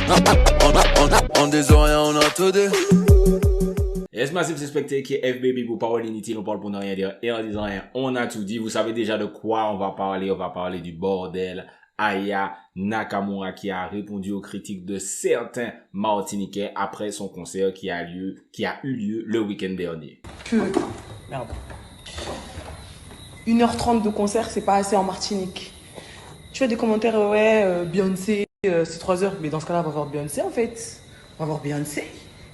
On des rien, on a tout dit. Yes, massif suspecté qui est FBB pour parole inutile, on parle pour ne rien dire et en disant rien, on a tout dit. Vous savez déjà de quoi on va parler du bordel. Aya Nakamura qui a répondu aux critiques de certains Martiniquais après son concert qui a eu lieu le week-end dernier. Merde. 1h30 de concert, c'est pas assez en Martinique. Tu fais des commentaires, Beyoncé, c'est 3 heures. Mais dans ce cas-là, on va voir Beyoncé en fait. On va voir Beyoncé.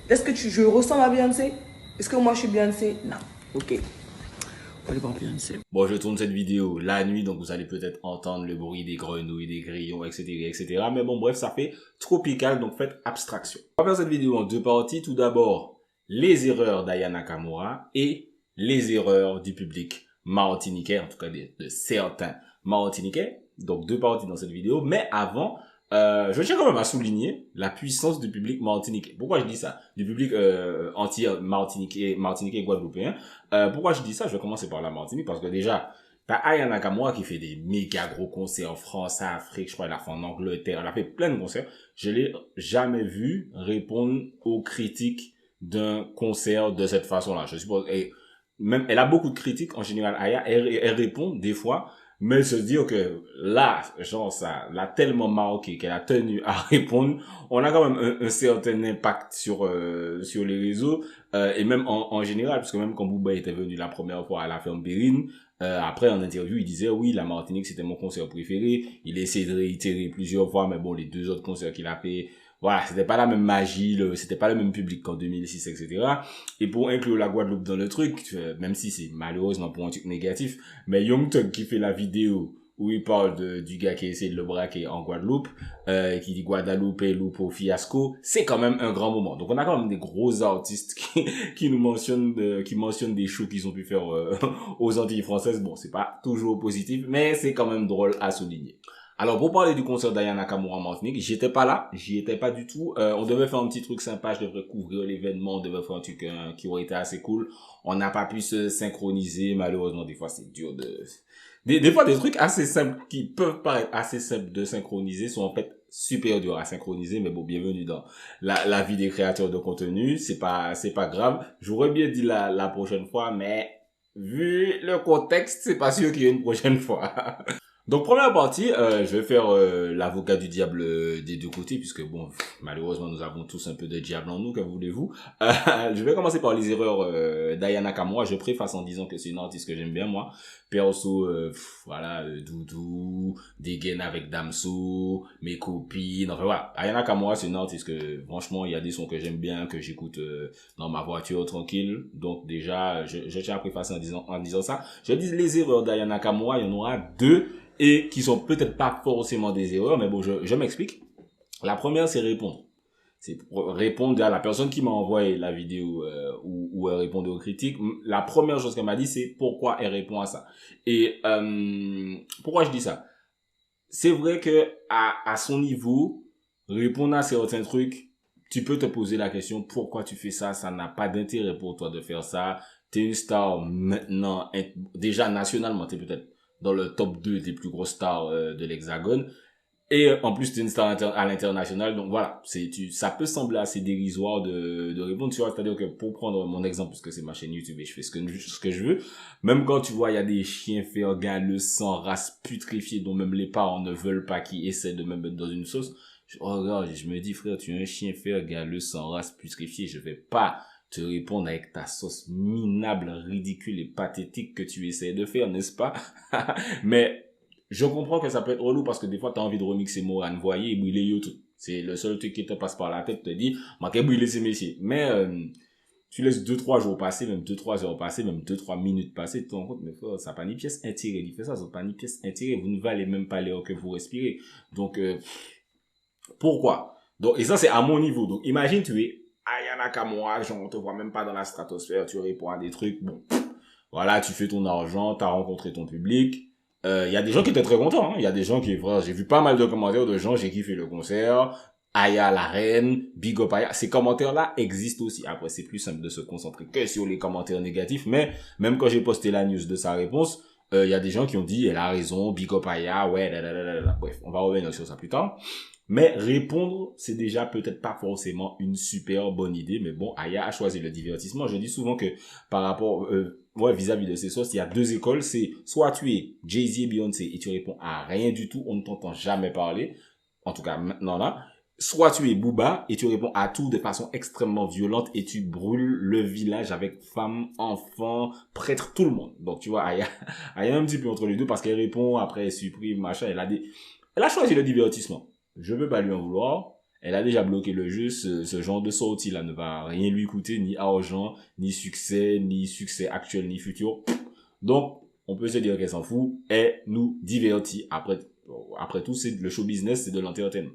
Est-ce que je ressemble à Beyoncé? Est-ce que moi je suis Beyoncé? Non. Ok. On va aller voir Beyoncé. Bon, je tourne cette vidéo la nuit, donc vous allez peut-être entendre le bruit des grenouilles, des grillons, etc., etc. Mais bon, bref, ça fait tropical, donc faites abstraction. On va faire cette vidéo en deux parties. Tout d'abord, les erreurs d'Aya Nakamura et les erreurs du public martiniquais, en tout cas de certains Martiniquais. Donc, deux parties dans cette vidéo. Mais avant, je tiens quand même à souligner la puissance du public martiniquais. Pourquoi je dis ça? Du public anti-martiniquais et guadeloupéen. Pourquoi je dis ça? Je vais commencer par la Martinique parce que déjà, t'as Aya Nakamura qui fait des méga gros concerts en France, en Afrique, je crois qu'elle a fait en Angleterre, elle a fait plein de concerts. Je l'ai jamais vu répondre aux critiques d'un concert de cette façon-là. Je suppose, et même, elle a beaucoup de critiques en général. Aya, elle répond des fois. Mais se dire que là, genre ça l'a tellement marqué qu'elle a tenu à répondre, on a quand même un certain impact sur les réseaux et même en général, parce que même quand Booba était venu la première fois à la ferme Périne, après en interview il disait oui la Martinique c'était mon concert préféré, il essaie de réitérer plusieurs fois, mais bon les deux autres concerts qu'il a fait, voilà, c'était pas la même magie, c'était pas le même public qu'en 2006, etc. Et pour inclure la Guadeloupe dans le truc, même si c'est malheureusement pour un truc négatif, mais Young Thug qui fait la vidéo où il parle du gars qui essaie de le braquer en Guadeloupe, qui dit Guadeloupe et Lupo fiasco, c'est quand même un grand moment. Donc on a quand même des gros artistes qui nous mentionnent, qui mentionnent des shows qu'ils ont pu faire aux Antilles françaises. Bon, c'est pas toujours positif, mais c'est quand même drôle à souligner. Alors, pour parler du concert d'Aya Nakamura en Martinique, j'étais pas là, j'y étais pas du tout. On devait faire un petit truc sympa, je devrais couvrir l'événement, on devait faire un truc qui aurait été assez cool. On n'a pas pu se synchroniser, malheureusement, des fois c'est dur de... Des fois, des trucs assez simples, qui peuvent paraître assez simples de synchroniser, sont en fait super durs à synchroniser, mais bon, bienvenue dans la vie des créateurs de contenu, c'est pas grave. J'aurais bien dit la prochaine fois, mais vu le contexte, c'est pas sûr qu'il y ait une prochaine fois. Donc première partie, je vais faire l'avocat du diable des deux côtés, puisque bon, malheureusement nous avons tous un peu de diable en nous, que voulez-vous. Je vais commencer par les erreurs d'Aya Nakamura. Je préface en disant que c'est une artiste que j'aime bien moi. Perso, voilà, Doudou, dégaine avec Damso, mes copines, enfin voilà. Aya Nakamura c'est une artiste que franchement il y a des sons que j'aime bien, que j'écoute dans ma voiture tranquille. Donc déjà, je tiens à préfacer en disant ça. Je dis les erreurs d'Aya Nakamura, il y en aura deux. Et qui sont peut-être pas forcément des erreurs, mais bon, je m'explique. La première, c'est répondre. C'est répondre à la personne qui m'a envoyé la vidéo où elle répondait aux critiques. La première chose qu'elle m'a dit, c'est pourquoi elle répond à ça. Et pourquoi je dis ça? C'est vrai que à son niveau, répondre à certains trucs, tu peux te poser la question pourquoi tu fais ça. Ça n'a pas d'intérêt pour toi de faire ça. T'es une star maintenant, déjà nationalement, t'es peut-être dans le top 2 des plus grosses stars de l'Hexagone. Et en plus, tu es une star à l'international. Donc voilà, ça peut sembler assez dérisoire de répondre. Tu vois, c'est-à-dire que pour prendre mon exemple, parce que c'est ma chaîne YouTube et je fais ce que je veux, même quand tu vois, il y a des chiens faire galeux sans race putréfiée dont même les parents ne veulent pas, qui essaient de me mettre dans une sauce, je regarde et je me dis, frère, tu es un chien faire galeux sans race putréfiée, je vais pas te répondre avec ta sauce minable, ridicule et pathétique que tu essaies de faire, n'est-ce pas? Mais je comprends que ça peut être relou parce que des fois, tu as envie de remixer Morane Voyer et brûler YouTube. C'est le seul truc qui te passe par la tête, te dit, moi, qu'est brûler ces messieurs. Mais tu laisses 2-3 jours passer, même 2-3 heures passer, même 2-3 minutes passer, tu te rends compte, mais frère, ça n'a pas ni pièce intérêt. Il fait ça, ça n'a pas ni pièce intérêt. Vous ne valez même pas l'air que vous respirez. Donc, pourquoi? Donc, et ça, c'est à mon niveau. Donc, imagine, tu es Aya Nakamura, genre, on te voit même pas dans la stratosphère, tu réponds à des trucs, bon, voilà, tu fais ton argent, t'as rencontré ton public, il y a des gens qui étaient très contents, hein, il y a des gens qui, j'ai vu pas mal de commentaires de gens, j'ai kiffé le concert, Aya la reine, big up Aya, ces commentaires-là existent aussi, après c'est plus simple de se concentrer que sur les commentaires négatifs, mais même quand j'ai posté la news de sa réponse, il y a des gens qui ont dit, elle a raison, big up Aya, ouais, bref, on va revenir sur ça plus tard. Mais répondre, c'est déjà peut-être pas forcément une super bonne idée. Mais bon, Aya a choisi le divertissement. Je dis souvent que par rapport, vis-à-vis de ces sources, il y a deux écoles. C'est soit tu es Jay-Z et Beyoncé et tu réponds à rien du tout, on ne t'entend jamais parler. En tout cas, maintenant là. Soit tu es Booba et tu réponds à tout de façon extrêmement violente et tu brûles le village avec femmes, enfants, prêtres, tout le monde. Donc tu vois, Aya un petit peu entre les deux parce qu'elle répond, après elle supprime, machin, elle a choisi le divertissement. Je veux pas lui en vouloir. Elle a déjà bloqué le jeu, ce genre de sortie là ne va rien lui coûter, ni argent, ni succès actuel, ni futur. Donc, on peut se dire qu'elle s'en fout, elle nous divertit. Après tout, c'est le show business, c'est de l'entertainment.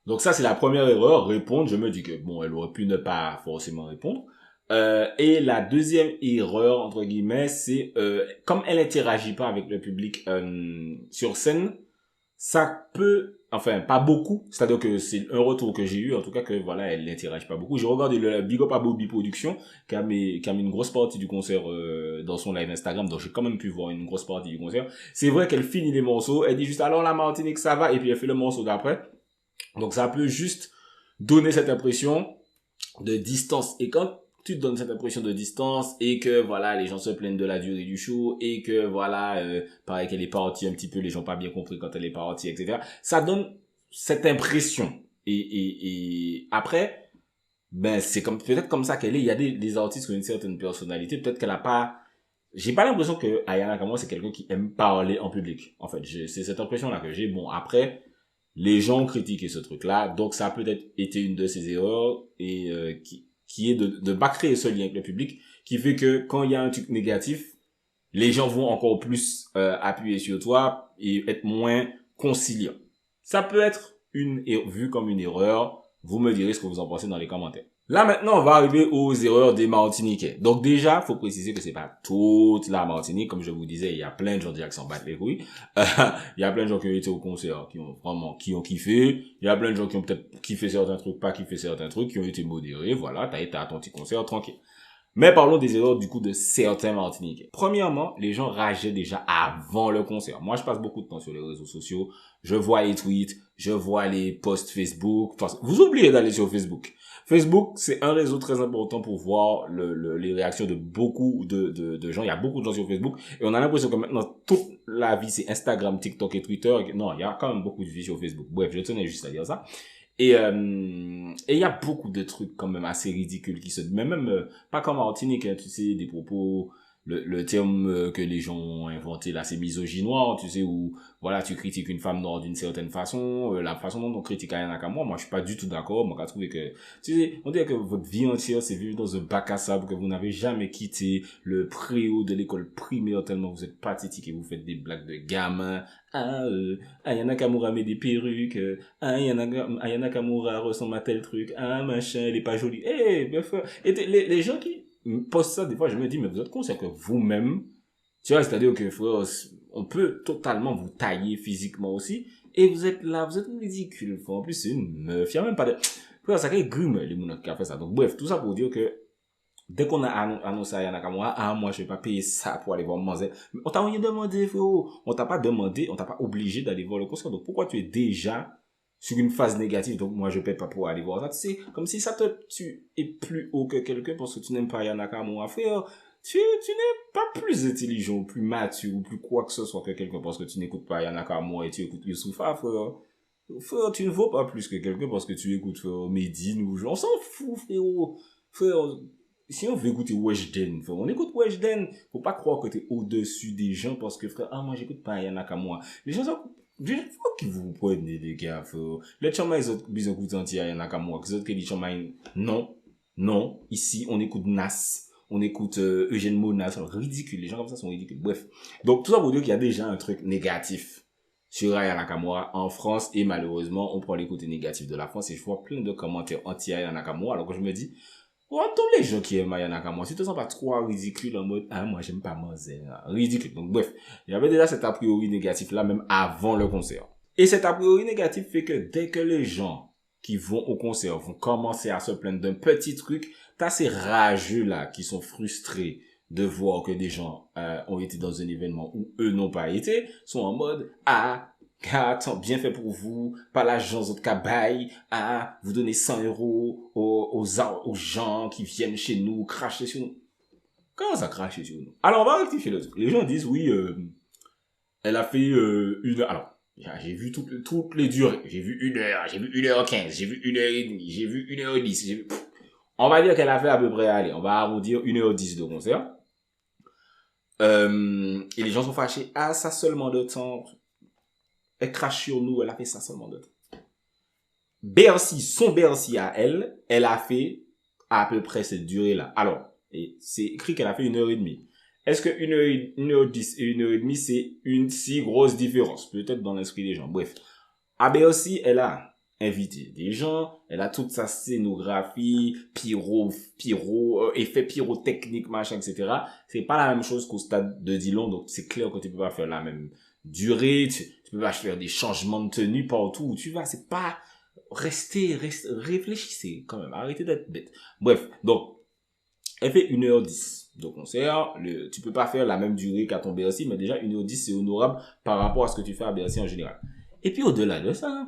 Donc ça, c'est la première erreur, répondre. Je me dis que, bon, elle aurait pu ne pas forcément répondre. Et la deuxième erreur, entre guillemets, c'est comme elle interagit pas avec le public sur scène, ça peut, enfin, pas beaucoup. C'est-à-dire que c'est un retour que j'ai eu, en tout cas que, voilà, elle n'interagit pas beaucoup. J'ai regardé le Big Up à Bobby Production, qui a mis une grosse partie du concert dans son live Instagram, donc j'ai quand même pu voir une grosse partie du concert. C'est vrai qu'elle finit les morceaux, elle dit juste, alors la Martinique, ça va, et puis elle fait le morceau d'après. Donc ça peut juste donner cette impression de distance. Et quand tu te donnes cette impression de distance et que voilà, les gens se plaignent de la durée du show et que voilà, pareil qu'elle est partie un petit peu, les gens pas bien compris quand elle est partie, etc. Ça donne cette impression. Et après, ben c'est comme peut-être comme ça qu'elle est. Il y a des artistes qui ont une certaine personnalité. Peut-être qu'elle a pas. J'ai pas l'impression que Aya Nakamura c'est quelqu'un qui aime parler en public. En fait, c'est cette impression là que j'ai. Bon après. Les gens ont critiqué ce truc-là, donc ça a peut-être été une de ces erreurs et qui est de pas créer ce lien avec le public, qui fait que quand il y a un truc négatif, les gens vont encore plus appuyer sur toi et être moins conciliants. Ça peut être vu comme une erreur. Vous me direz ce que vous en pensez dans les commentaires. Là maintenant, on va arriver aux erreurs des Martiniquais. Donc déjà, faut préciser que c'est pas toute la Martinique. Comme je vous disais, il y a plein de gens déjà qui s'en battent les couilles. Il y a plein de gens qui ont été au concert, qui ont kiffé. Il y a plein de gens qui ont peut-être kiffé certains trucs, pas kiffé certains trucs, qui ont été modérés. Voilà, t'as été à ton petit concert, tranquille. Mais parlons des erreurs du coup de certains Martiniquais. Premièrement, les gens rageaient déjà avant le concert. Moi, je passe beaucoup de temps sur les réseaux sociaux. Je vois les tweets, je vois les posts Facebook. Enfin, vous oubliez d'aller sur Facebook. Facebook, c'est un réseau très important pour voir les réactions de beaucoup de gens. Il y a beaucoup de gens sur Facebook. Et on a l'impression que maintenant, toute la vie, c'est Instagram, TikTok et Twitter. Non, il y a quand même beaucoup de vie sur Facebook. Bref, je tenais juste à dire ça. Et il y a beaucoup de trucs quand même assez ridicules qui se mais même pas comme Martinique, hein, tu sais, des propos, le terme que les gens ont inventé là, c'est misogynoir, tu sais, où voilà, tu critiques une femme noire d'une certaine façon, la façon dont on critique Aya Nakamura, moi je suis pas du tout d'accord. Moi je trouve que, tu sais, on dirait que votre vie entière c'est vivre dans un bac à sable, que vous n'avez jamais quitté le préau de l'école primaire tellement vous êtes pathétique et vous faites des blagues de gamins. Aya Nakamura met des perruques, Aya Nakamura ressemble à tel truc, machin, elle est pas jolie. Et les gens qui postent ça, des fois, je me dis, mais vous êtes conscient que vous-même, tu vois, c'est-à-dire que, frère, on peut totalement vous tailler physiquement aussi, et vous êtes là, vous êtes ridicule, frère. En plus, c'est une meuf, il y a même pas de, frère, ça fait grume, les mounottes qui a fait ça. Donc, bref, tout ça pour dire que, dès qu'on a annoncé à Aya Nakamura, moi, je vais pas payer ça pour aller voir Manzel. On t'a rien demandé, frère. On t'a pas demandé, on t'a pas obligé d'aller voir le concert. Donc, pourquoi tu es déjà sur une phase négative, donc moi je paie pas pour aller voir ça, tu sais, comme si tu es plus haut que quelqu'un parce que tu n'aimes pas Aya Nakamura, frère, tu n'es pas plus intelligent, ou plus mature, ou plus quoi que ce soit que quelqu'un parce que tu n'écoutes pas Aya Nakamura et tu écoutes Youssoufa, frère. Frère, tu ne vaux pas plus que quelqu'un parce que tu écoutes Medine ou genre, on s'en fout, frérot. Frère, si on veut écouter Weshden, frère, on écoute Weshden. Faut pas croire que t'es au-dessus des gens parce que, frère, moi j'écoute pas Aya Nakamura. Les gens sont faut que vous preniez les gars, frère. Les chamaïs ils ont besoin d'écouter Aya Nakamura. Les autres qui disent chamaïs, non. Ici, on écoute Nas. On écoute Eugène Mona. C'est ridicule. Les gens comme ça sont ridicules. Bref. Donc, tout ça pour dire qu'il y a déjà un truc négatif sur Aya Nakamura en France. Et malheureusement, on prend les côtés négatifs de la France. Et je vois plein de commentaires anti-Aya Nakamura. Alors que je me dis, tous les gens qui aiment Aya Nakamura, si tu te sens pas trop ridicule en mode, moi j'aime pas Manzel, ridicule. Donc bref, il y avait déjà cet a priori négatif là, même avant le concert. Et cet a priori négatif fait que dès que les gens qui vont au concert vont commencer à se plaindre d'un petit truc, t'as ces rageux là qui sont frustrés de voir que des gens ont été dans un événement où eux n'ont pas été, sont en mode, attends, bien fait pour vous, par l'agence de Cabaye, ah, vous donnez 100 euros aux gens qui viennent chez nous, cracher sur nous. Comment ça cracher sur nous? Alors, on va rectifier le truc. Les gens disent, oui, elle a fait une heure. Alors, j'ai vu toutes les durées. J'ai vu 1 heure, j'ai vu 1h15, j'ai vu 1h30, j'ai vu 1h10. On va dire qu'elle a fait à peu près, allez, on va arrondir 1h10 de concert. Et les gens sont fâchés. Ah, ça seulement de temps. Elle crache sur nous, elle a fait ça seulement de temps. Bercy, son Bercy à elle, elle a fait à peu près cette durée-là. Alors, et c'est écrit qu'elle a fait 1h30. Est-ce que 1h10 et 1h30, c'est une si grosse différence? Peut-être dans l'esprit des gens. Bref. À Bercy, elle a invité des gens, elle a toute sa scénographie, effets pyrotechniques, machin, etc. C'est pas la même chose qu'au stade de Dillon, donc c'est clair que tu peux pas faire la même durée, tu peux pas faire des changements de tenue partout où tu vas, c'est pas, réfléchissez quand même, arrêtez d'être bête. Bref, donc, elle fait 1h10 de concert, tu peux pas faire la même durée qu'à ton Bercy, mais déjà 1h10 c'est honorable par rapport à ce que tu fais à Bercy en général. Et puis au-delà de ça,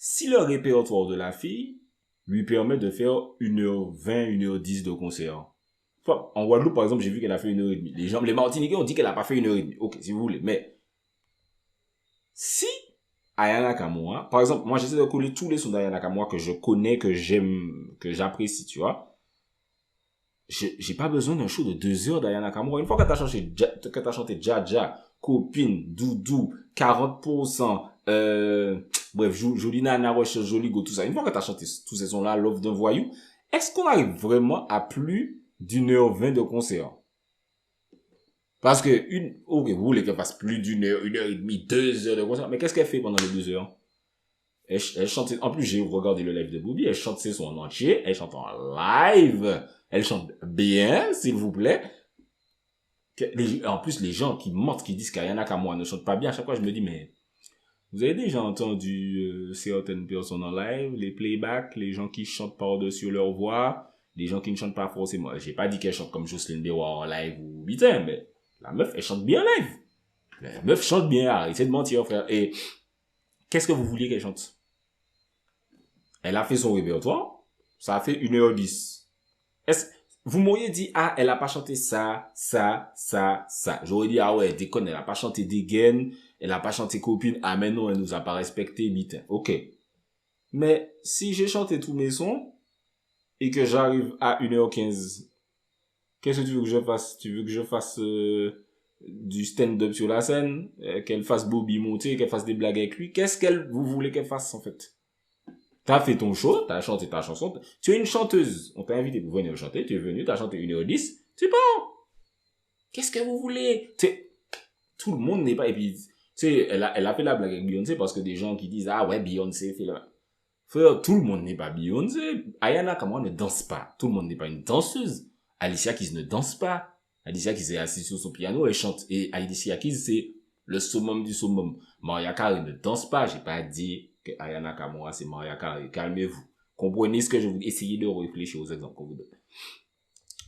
si le répertoire de la fille lui permet de faire 1h20, 1h10 de concert. Enfin, en Guadeloupe, par exemple, j'ai vu qu'elle a fait 1h30. Les Martiniquais ont dit qu'elle a pas fait 1h30. Ok, si vous voulez. Mais, si Aya Nakamura, par exemple, moi j'essaie de coller tous les sons d'Aya Nakamura que je connais, que j'aime, que j'apprécie, tu vois. J'ai pas besoin d'un show de 2 heures d'Aya Nakamura. Une fois que t'as chanté Jaja, Copine, Doudou, 40%, bref, Jolie Nana, Roche, Jolie Go, tout ça. Une fois que t'as chanté tous ces sons-là, Love d'un voyou, est-ce qu'on arrive vraiment à plus d'1h20 de concert? Parce que ok, vous voulez qu'elle fasse plus d'1 heure, 1h30, 2 heures de concert, mais qu'est-ce qu'elle fait pendant les 2 heures? Elle chante, en plus j'ai regardé le live de Booby, elle chante ses sons en entier, elle chante en live, elle chante bien, s'il vous plaît. En plus, les gens qui mentent, qui disent qu'Aya Nakamura ne chante pas bien, à chaque fois je me dis, mais vous avez déjà entendu certaines personnes en live, les playbacks, les gens qui chantent par-dessus leur voix, les gens qui ne chantent pas forcément. J'ai pas dit qu'elle chante comme Jocelyne Dewa en live ou Bitin, mais la meuf, elle chante bien live. La meuf chante bien, arrêtez de mentir, frère. Et qu'est-ce que vous vouliez qu'elle chante? Elle a fait son répertoire, ça a fait 1h10. Vous m'auriez dit, ah, elle a pas chanté ça. J'aurais dit, ah ouais, déconne, elle a pas chanté Dégaine, elle a pas chanté Copine, ah mais non, elle nous a pas respecté, bitin. Ok. Mais, si j'ai chanté tous mes sons, et que j'arrive à 1h15, qu'est-ce que tu veux que je fasse? Tu veux que je fasse du stand-up sur la scène, qu'elle fasse Bobby monter, qu'elle fasse des blagues avec lui? Qu'est-ce vous voulez qu'elle fasse, en fait? T'as fait ton show, t'as chanté ta chanson, tu es une chanteuse. On t'a invité pour venir chanter, tu es venu, t'as chanté 1h10, c'est bon. Qu'est-ce que vous voulez? Tout le monde n'est pas, et puis, tu sais, elle a fait la blague avec Beyoncé parce que des gens qui disent, ah ouais, Beyoncé fait la... Frère, tout le monde n'est pas Beyoncé. Aya Nakamura ne danse pas. Tout le monde n'est pas une danseuse. Alicia Keys ne danse pas. Alicia Keys est assise sur son piano et chante. Et Alicia Keys, c'est le summum du summum. Mariah Carey ne danse pas. J'ai pas dit que Aya Nakamura, c'est Mariah Carey. Calmez-vous. Comprenez ce que je vous dis. Essayez de réfléchir aux exemples qu'on vous donne.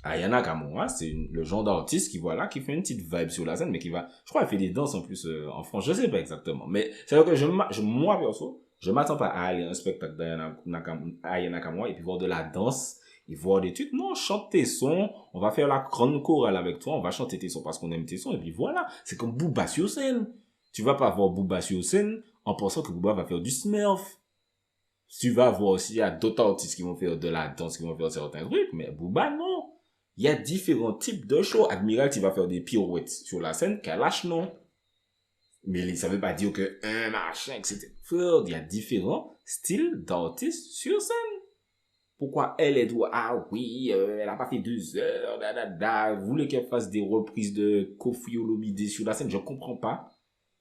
Aya Nakamura, c'est le genre d'artiste qui, voilà, qui fait une petite vibe sur la scène, mais qui va, je crois, elle fait des danses en plus, en France. Je sais pas exactement. Mais c'est vrai que moi, perso, je m'attends pas à aller à un spectacle d'Aya Nakamura et puis voir de la danse et voir des trucs. Non, chante tes sons, on va faire la grande chorale avec toi, on va chanter tes sons parce qu'on aime tes sons et puis voilà. C'est comme Booba sur scène. Tu vas pas voir Booba sur scène en pensant que Booba va faire du Smurf. Tu vas voir aussi, il y a d'autres artistes qui vont faire de la danse, qui vont faire certains trucs, mais Booba, non. Il y a différents types de shows. Admiralty va faire des pirouettes sur la scène, Kalash, non. Mais ça veut pas dire que un machin, etc. Il y a différents styles d'artistes sur scène. Pourquoi elle doit, ah oui, elle a pas fait 2 heures, vous voulez qu'elle fasse des reprises de Koffi Olomide sur la scène? Je comprends pas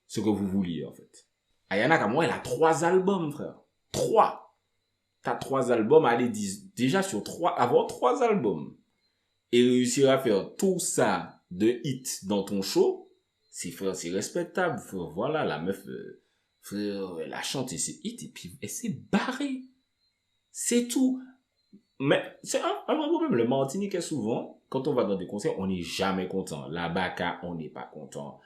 ce que vous vouliez, en fait. Aya Nakamura, elle a 3 albums, frère. 3. T'as 3 albums, allez, déjà sur 3, avoir 3 albums. Et réussir à faire tout ça de hit dans ton show, c'est respectable, frère. Voilà, la meuf, frère, elle a chanté ses hits et puis elle s'est barrée. C'est tout. Mais c'est un vrai problème. Le Martiniquais, souvent, quand on va dans des concerts, on n'est jamais content. La Baka, on n'est pas content.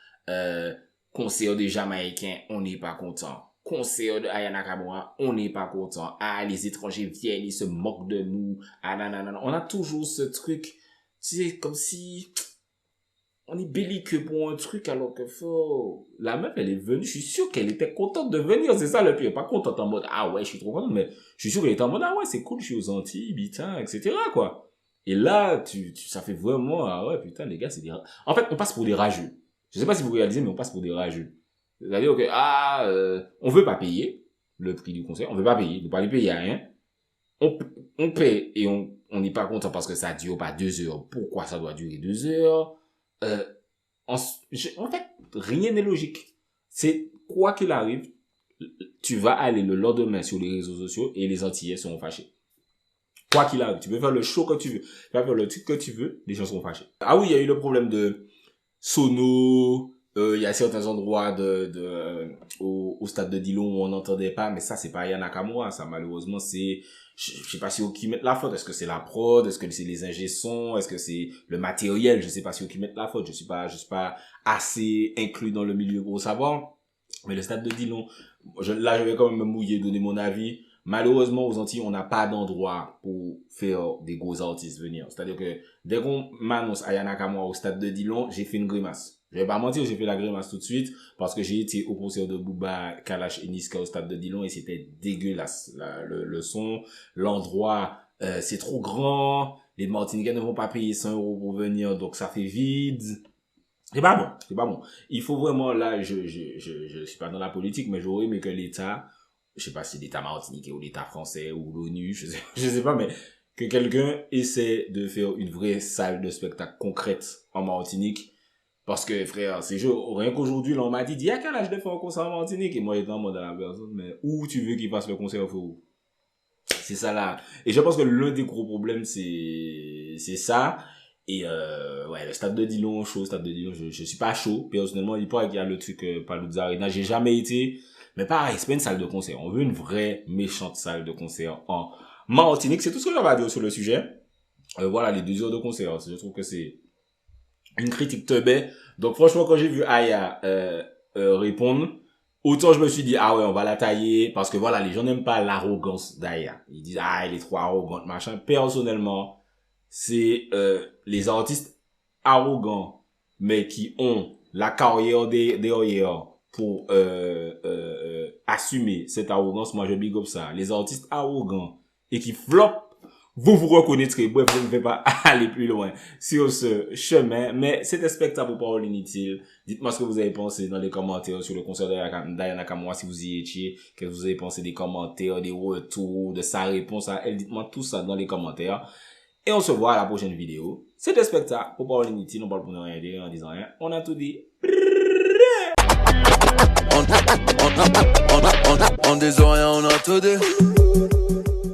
Concert de Jamaïcains, on n'est pas content. Concert de Aya Nakamura, on n'est pas content. Ah, les étrangers viennent, ils se moquent de nous. Ah, nanana. On a toujours ce truc, tu sais, comme si on est belliqueux pour un truc alors que faut... La meuf, elle est venue, je suis sûr qu'elle était contente de venir, c'est ça le pire. Pas contente en mode, ah ouais, je suis trop contente, mais je suis sûr qu'elle était en mode, ah ouais, c'est cool, je suis aux Antilles, putain, etc., quoi. Et là, ça fait vraiment, ah ouais, putain, les gars, c'est des... En fait, on passe pour des rageux. Je sais pas si vous réalisez, mais on passe pour des rageux. C'est-à-dire que, on veut pas payer le prix du concert, on veut pas payer, on veut pas les payer à rien. On paie et on n'est pas content parce que ça dure pas 2 heures. Pourquoi ça doit durer 2 heures? En fait, rien n'est logique. C'est, quoi qu'il arrive, tu vas aller le lendemain sur les réseaux sociaux et les Antillais seront fâchés. Quoi qu'il arrive, tu peux faire le show que tu veux, tu peux faire le truc que tu veux, les gens seront fâchés. Ah oui, il y a eu le problème de sono, il y a certains endroits au stade de Dillon où on n'entendait pas, mais ça c'est pas Aya Nakamura, ça malheureusement c'est, je sais pas si eux qui mettent la faute, est-ce que c'est la prod, est-ce que c'est les ingé sons, est-ce que c'est le matériel, je sais pas si eux qui mettent la faute, je suis pas assez inclus dans le milieu pour savoir, mais le stade de Dillon, là je vais quand même me mouiller, donner mon avis. Malheureusement, aux Antilles, on n'a pas d'endroit pour faire des gros artistes venir. C'est-à-dire que dès qu'on m'annonce Aya Nakamura au stade de Dillon, j'ai fait une grimace. Je vais pas mentir, j'ai fait la grimace tout de suite parce que j'ai été au concert de Booba, Kalash et Niska au stade de Dillon et c'était dégueulasse. Le son, l'endroit, c'est trop grand. Les Martiniquais ne vont pas payer 100 € pour venir, donc ça fait vide. C'est pas bon, c'est pas bon. Il faut vraiment, là, je suis pas dans la politique, mais j'aurais aimé que l'État, je sais pas si l'État martiniquais ou l'État français ou l'ONU, je sais pas, mais que quelqu'un essaie de faire une vraie salle de spectacle concrète en Martinique. Parce que, frère, c'est genre, rien qu'aujourd'hui, là, on m'a dit, il y a quel âge de faire un concert en Martinique? Et moi, j'étais en mode à la personne, mais où tu veux qu'il fasse le concert, faut? C'est ça, là. Et je pense que l'un des gros problèmes, c'est ça. Et, ouais, le stade de Dillon, chaud, stade de Dillon, je suis pas chaud. Personnellement, il paraît qu'il y a le truc, Palooza Arena. J'ai jamais été. Mais pareil, c'est pas une salle de concert. On veut une vraie, méchante salle de concert en Martinique. C'est tout ce que j'avais à dire sur le sujet. Voilà, les 2 heures de concert. Je trouve que c'est une critique teubée. Donc, franchement, quand j'ai vu Aya, répondre, autant je me suis dit, ah ouais, on va la tailler. Parce que voilà, les gens n'aiment pas l'arrogance d'Aya. Ils disent, ah, elle est trop arrogante, machin. Personnellement, c'est, les artistes arrogants, mais qui ont la carrière derrière pour assumer cette arrogance. Moi je big up ça. Les artistes arrogants et qui flopent, vous reconnaîtrez. Bref, je ne vais pas aller plus loin sur ce chemin, mais c'était spectacle pour parole inutile. Dites-moi ce que vous avez pensé dans les commentaires sur le concert d'Aya Nakamura, si vous y étiez, qu'est-ce que vous avez pensé des commentaires, des retours, de sa réponse à elle. Dites-moi tout ça dans les commentaires. Et on se voit à la prochaine vidéo. C'était spectacle pour parole inutile. On parle pour ne rien dire en disant rien. On a tout dit. On des oreilles, on a tout dit.